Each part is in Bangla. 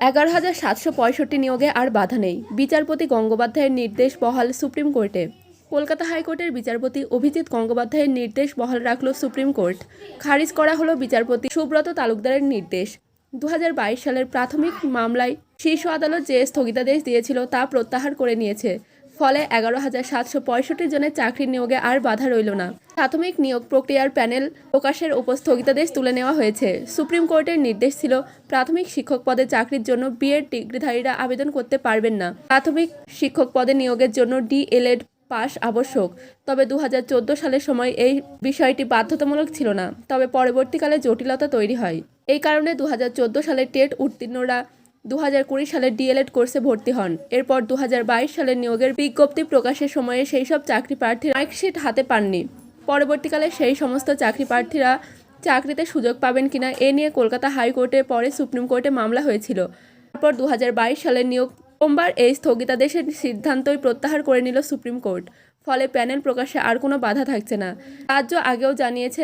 11,765 নিয়োগে আর বাধা নেই, বিচারপতি গঙ্গোপাধ্যায়ের নির্দেশ বহাল সুপ্রিম কোর্টে। কলকাতা হাইকোর্টের বিচারপতি অভিজিৎ গঙ্গোপাধ্যায়ের নির্দেশ বহাল রাখল সুপ্রিম কোর্ট। খারিজ করা হলো বিচারপতি সুব্রত তালুকদারের নির্দেশ। 2022 সালের প্রাথমিক মামলায় শীর্ষ আদালত যে স্থগিতাদেশ দিয়েছিল তা প্রত্যাহার করে নিয়েছে। ফলে 11,765 জনের চাকরি নিয়োগে আর বাধা রইল না। প্রাথমিক নিয়োগ প্রক্রিয়ার প্যানেল প্রকাশের উপর স্থগিতাদেশ তুলে নেওয়া হয়েছে। সুপ্রিম কোর্টের নির্দেশ ছিল প্রাথমিক শিক্ষক পদে চাকরির জন্য বিএড ডিগ্রিধারীরা আবেদন করতে পারবেন না। প্রাথমিক শিক্ষক পদে নিয়োগের জন্য ডিএলএড পাস আবশ্যক। তবে 2014 সালের সময় এই বিষয়টি বাধ্যতামূলক ছিল না। তবে পরবর্তীকালে জটিলতা তৈরি হয়। এই কারণে 2014 সালে টেট উত্তীর্ণরা 2020 সালে ডিএলএড কোর্সে ভর্তি হন। এরপর 2022 সালের নিয়োগের বিজ্ঞপ্তি প্রকাশের সময়ে সেই সব চাকরি প্রার্থীরা মার্কশিট হাতে পাননি। পরবর্তীকালে সেই সমস্ত চাকরি প্রার্থীরা চাকরিতে সুযোগ পাবেন কিনা এ নিয়ে কলকাতা হাইকোর্টে পরে সুপ্রিম কোর্টে মামলা হয়েছিল। তারপর 2022 সালের নিয়োগ সোমবার এই স্থগিতাদেশের সিদ্ধান্তই প্রত্যাহার করে নিল সুপ্রিম কোর্ট। ফলে প্যানেল প্রকাশে আর কোনো বাধা থাকছে না। রাজ্য আগেও জানিয়েছে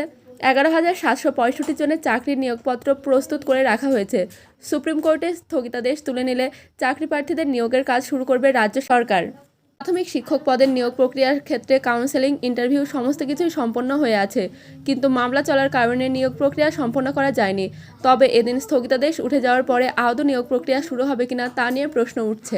11,765 জনের চাকরির নিয়োগপত্র প্রস্তুত করে রাখা হয়েছে। সুপ্রিম কোর্টে স্থগিতাদেশ তুলে নিলে চাকরি প্রার্থীদের নিয়োগের কাজ শুরু করবে রাজ্য সরকার। প্রাথমিক শিক্ষক পদের নিয়োগ প্রক্রিয়ার ক্ষেত্রে কাউন্সেলিং, ইন্টারভিউ সমস্ত কিছুই সম্পন্ন হয়ে আছে, কিন্তু মামলা চলার কারণে নিয়োগ প্রক্রিয়া সম্পন্ন করা যায়নি। তবে এদিন স্থগিতাদেশ উঠে যাওয়ার পরে আদৌ নিয়োগ প্রক্রিয়া শুরু হবে কিনা তা নিয়ে প্রশ্ন উঠছে।